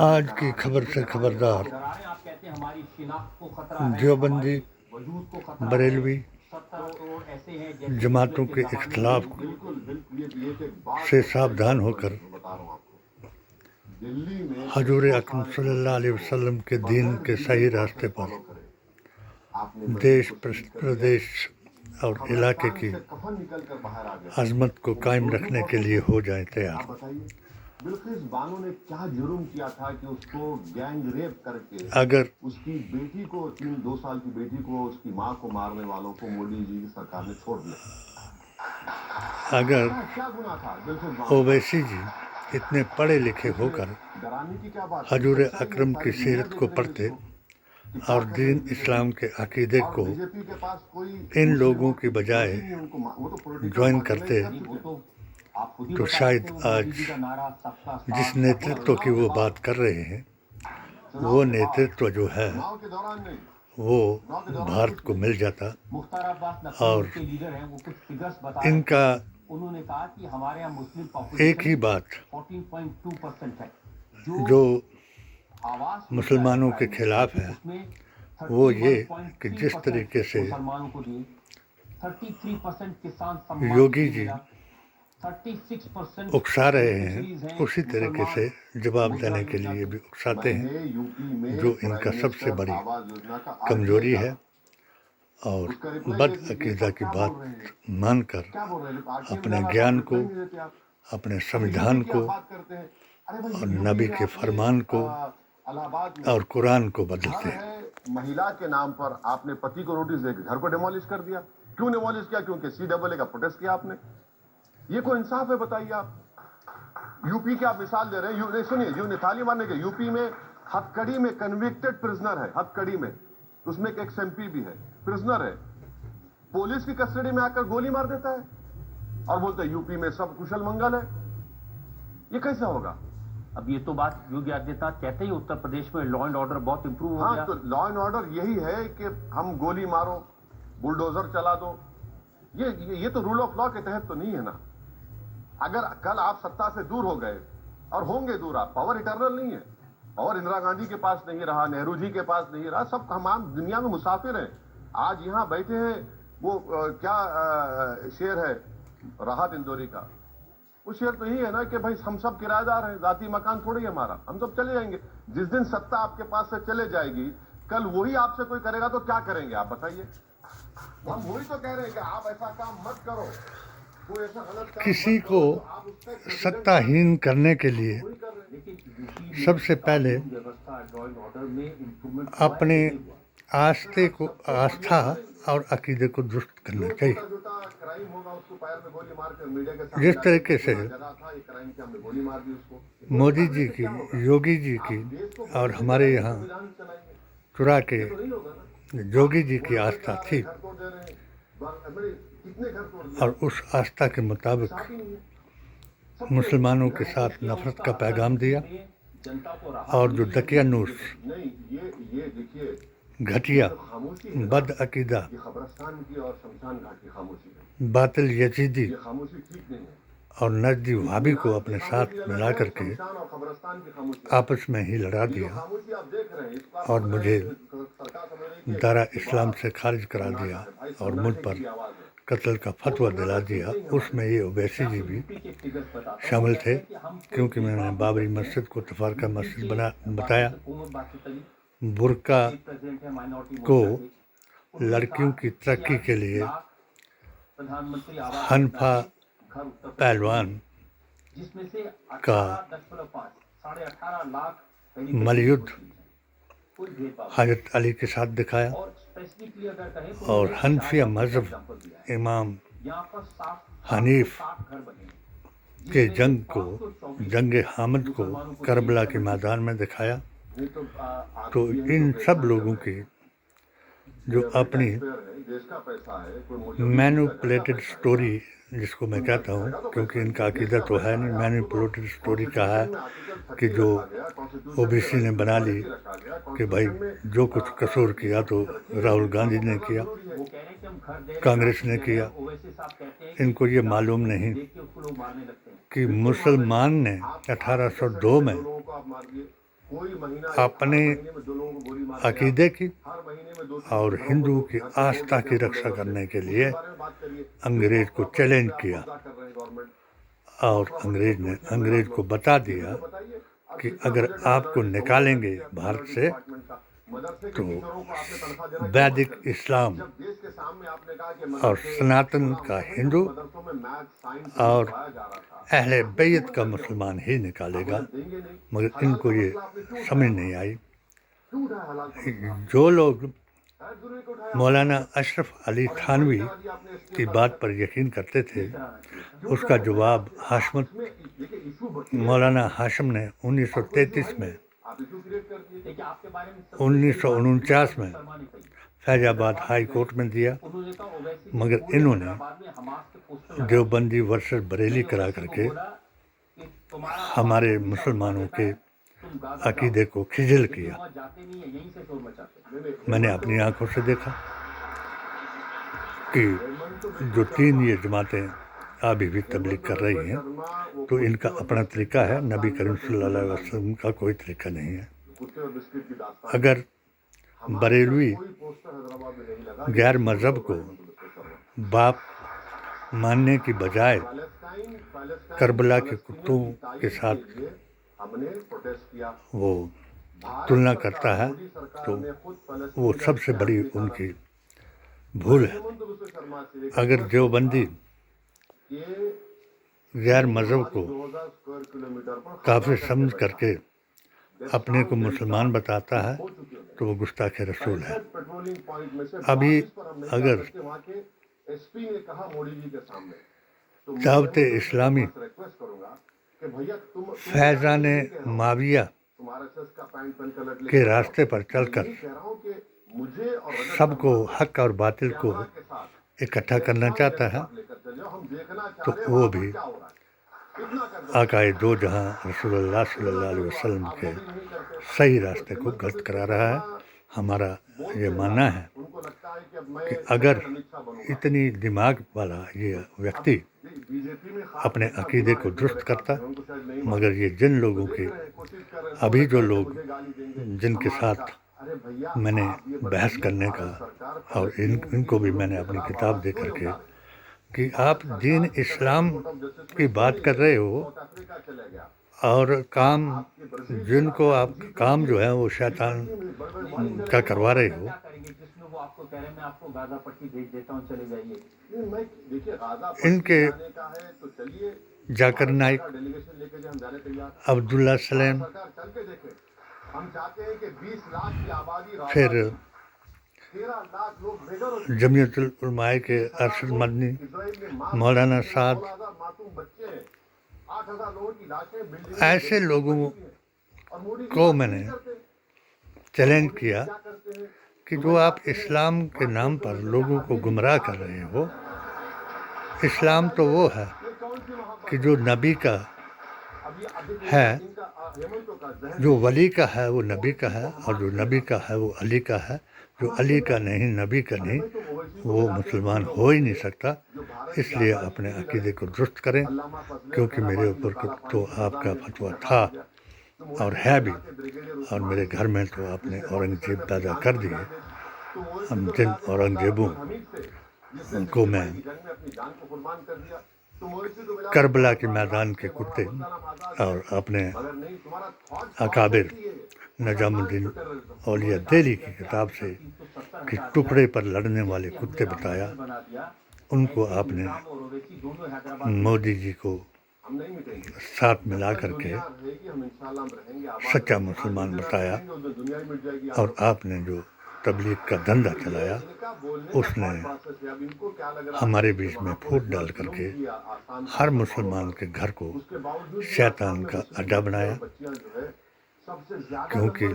آج کی خبر سے خبردار، دیوبندی بریلوی جماعتوں کے اختلاف سے ساودھان ہو کر حضور اکرم صلی اللہ علیہ وسلم کے دین کے صحیح راستے پر دیش پردیش اور علاقے کی عظمت کو قائم رکھنے کے لیے ہو جائیں تیار۔ بلقیس بانو نے کیا جرم کیا تھا کہ اس کو گینگ ریپ کر کے اگر اس کی بیٹی کو 2 سال کی بیٹی کو اس کی ماں کو مارنے والوں کو مودی جی کی سرکار نے چھوڑ دیا؟ اگر کیا گناہ تھا بلقیس بانو؟ اویسی جی اتنے پڑھے لکھے ہو کر ڈرانے کی کیا بات؟ حضور اکرم کی سیرت کو پڑھتے اور دین اسلام کے عقیدے کو ان لوگوں کی بجائے جوائن کرتے تو شاید آج جس نیترتو کی وہ بات کر رہے ہیں وہ نیترتو جو ہے وہ بھارت کو مل جاتا اور ان کا ایک ہی بات جو مسلمانوں کے خلاف ہے وہ یہ کہ جس طریقے سے یوگی جی اکسا رہے ہیں اسی طریقے سے جواب دینے کے لیے بھی اکساتے ہیں، جو ان کا سب سے بڑی کمزوری ہے، اور بد عقیدہ کی بات مان کر اپنے گیان کو، اپنے سمجھان کو اور نبی کے فرمان کو اور قرآن کو بدلتے ہیں۔ مہیلا کے نام پر آپ نے پتی کو نوٹس دے کے گھر کو ڈیمولش کر دیا۔ کیوں ڈیمولش کیا؟ کیونکہ CAA کا پروٹیسٹ کیا آپ نے۔ یہ کوئی انصاف ہے بتائیے آپ؟ یو پی کی آپ مثال دے رہے ہیں، سنیے جو تالی مارنے کے یو پی میں ہتکڑی میں کنوکٹڈ پرزنر ہے، ہتکڑی میں اس میں ایک MP بھی ہے، پرزنر ہے، پولیس کی کسٹڈی میں آ کر گولی مار دیتا ہے اور بولتا ہے یو پی میں سب کشل منگل ہے۔ یہ کیسا ہوگا؟ اب یہ تو بات یوگی آدتیہ ناتھ کہتے ہی اتر پردیش میں لا اینڈ آرڈر بہت امپروو ہو گیا۔ ہاں، تو لا اینڈ آرڈر یہی ہے کہ ہم گولی مارو، بلڈوزر چلا دو، یہ تو رول آف لا کے تحت تو نہیں ہے نا۔ اگر کل آپ ستا سے دور ہو گئے اور ہوں گے دور، آپ پاور اٹرنل نہیں ہے، پاور اندرا گاندھی کے پاس نہیں رہا، نہرو جی کے پاس نہیں رہا، سب ہم دنیا میں مسافر ہیں۔ آج یہاں بیٹھے ہیں، وہ کیا شعر ہے راحت اندوری کا، وہ شعر تو یہی ہے نا کہ بھائی ہم سب کرایہ دار ہیں، ذاتی مکان تھوڑی ہے ہمارا، ہم سب چلے جائیں گے۔ جس دن ستا آپ کے پاس سے چلے جائے گی، کل وہی آپ سے کوئی کرے گا تو کیا کریں گے آپ بتائیے؟ ہم وہی تو کہہ رہے ہیں کہ آپ ایسا کام مت کرو، کوئی ایسا غلط کام کسی مت کو کرو تو آپ اس پہ ستاہین کرنے کے لیے سب سے پہلے اپنے آستھا اور عقیدے کو درست کرنا چاہیے۔ جس طریقے سے مودی جی کی، یوگی جی کی اور ہمارے یہاں چرا کے جوگی جی کی آستھا تھی، اور اس آستھا کے مطابق مسلمانوں کے ساتھ نفرت کا پیغام دیا، اور جو دقیانوس، گھٹیا، بد عقیدہ، باطل یزیدی اور نجدی وہابی کو اپنے ساتھ ملا کر کے آپس میں ہی لڑا دیا اور مجھے دارا اسلام سے خارج کرا دیا اور مجھ پر قتل کا فتویٰ دلا دیا۔ اس میں یہ اویسی جی بھی شامل تھے، کیونکہ میں نے بابری مسجد کو تفارقہ مسجد بتایا، برقع کو لڑکیوں کی ترقی کے لیے حنفا پہلوان کا ملیدھ حضرت علی کے ساتھ دکھایا، اور حنفیہ مذہب امام حنیف کے جنگ حامد کو کربلا کے میدان میں دکھایا۔ تو ان سب لوگوں کی جو اپنی مینوپولیٹڈ سٹوری، جس کو میں کہتا ہوں کیونکہ ان کا عقیدہ تو ہے نہیں، مینوپولیٹڈ سٹوری کا ہے کہ جو اوبیسی نے بنا لی کہ بھائی جو کچھ قصور کیا تو راہل گاندھی نے کیا، کانگریس نے کیا، ان کو یہ معلوم نہیں کہ مسلمان نے 1802 میں اپنے عقیدے کی اور ہندو کی آستھا کی رکشا کرنے کے لیے انگریز کو چیلنج کیا، اور انگریز کو بتا دیا کہ اگر آپ کو نکالیں گے بھارت سے تو ویدک اسلام اور سناتن کا ہندو اور اہل بیت کا مسلمان ہی نکالے گا، مگر ان کو یہ سمجھ نہیں آئی۔ جو لوگ مولانا اشرف علی تھانوی کی بات پر یقین کرتے تھے، اس کا جواب مولانا ہاشم نے 1933 میں 1949 میں فیض آباد ہائی کورٹ میں دیا، مگر انہوں نے دیوبندی ورسز بریلی کرا کر کے ہمارے مسلمانوں کے عقیدے کو کھجل کیا۔ میں نے اپنی آنکھوں سے دیکھا کہ جو 3 یہ جماعتیں ابھی بھی تبلیغ کر رہی ہیں، تو ان کا اپنا طریقہ ہے، نبی کریم صلی اللہ علیہ وسلم کا کوئی طریقہ نہیں ہے۔ اگر بریلوی غیر مذہب کو باپ ماننے کی بجائے کربلا کے کتوں کے ساتھ وہ تلنا کرتا ہے، تو وہ سب سے بڑی ان کی بھول ہے۔ اگر دیوبندی غیر مذہب کو کافر سمجھ کر کے اپنے کو مسلمان بتاتا ہے تو وہ گستاخ رسول ہے۔ ابھی اگر دعوت اسلامی فیضان معاویہ کے راستے پر چل کر سب کو حق اور باطل کو اکٹھا کرنا چاہتا ہے، تو وہ بھی آقائے دو جہاں رسول اللہ صلی اللہ علیہ وسلم کے صحیح راستے کو غلط کرا رہا ہے۔ ہمارا یہ ماننا ہے کہ اگر اتنی دماغ والا یہ ویکتی اپنے عقیدے کو درست کرتا، مگر یہ جن لوگوں کے ابھی جو لوگ جن کے ساتھ میں نے بحث کرنے کا، اور ان کو بھی میں نے اپنی کتاب دے کر کے کہ آپ دین اسلام کی بات کر رہے ہو، اور کام جن کو آپ کام جو ہے وہ شیطان کا کروا رہے ہو، ان کے ذاکر نائک، عبداللہ سلیم، پھر جمعیت العلماء کے ارشد مدنی، مولانا سعد، ایسے لوگوں کو میں نے چیلنج کیا کہ جو آپ اسلام کے نام پر لوگوں کو گمراہ کر رہے ہو، اسلام تو وہ ہے کہ جو نبی کا ہے، جو ولی کا ہے وہ نبی کا ہے، اور جو نبی کا ہے وہ علی کا ہے، جو علی کا نہیں، نبی کا نہیں، وہ مسلمان ہو ہی نہیں سکتا۔ اس لیے اپنے عقیدے کو درست کریں، کیونکہ میرے اوپر تو آپ کا فتویٰ تھا اور ہے بھی، اور میرے گھر میں تو آپ نے اورنگزیب پیدا کر دیے۔ ہم جن اورنگزیبوں کو میں کربلا کے میدان کے کتے اور اپنے اکابر نظام الدین اولیاء دہلی کی کتاب سے کہ ٹکڑے پر لڑنے والے کتے بتایا، ان کو آپ نے مودی جی کو ساتھ ملا کر کے سچا مسلمان بتایا، اور آپ نے جو تبلیغ کا دھندا چلایا، اس نے ہمارے بیچ میں پھوٹ ڈال کر کے ہر مسلمان کے گھر کو شیطان کا اڈا بنایا۔ کیونکہ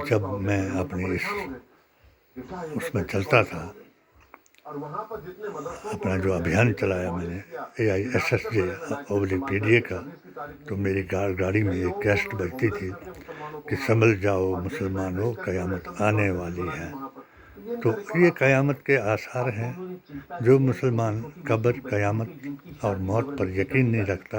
جب میں اپنے اس میں چلتا تھا، اپنا جو ابھیان چلایا میں نے AISSJ/PDA کا، تو میری گاڑی میں ایک کیسٹ بجتی تھی کہ سنبھل جاؤ مسلمانوں، قیامت آنے والی ہے۔ تو یہ قیامت کے آثار ہیں۔ جو مسلمان قبر، قیامت اور موت پر یقین نہیں رکھتا،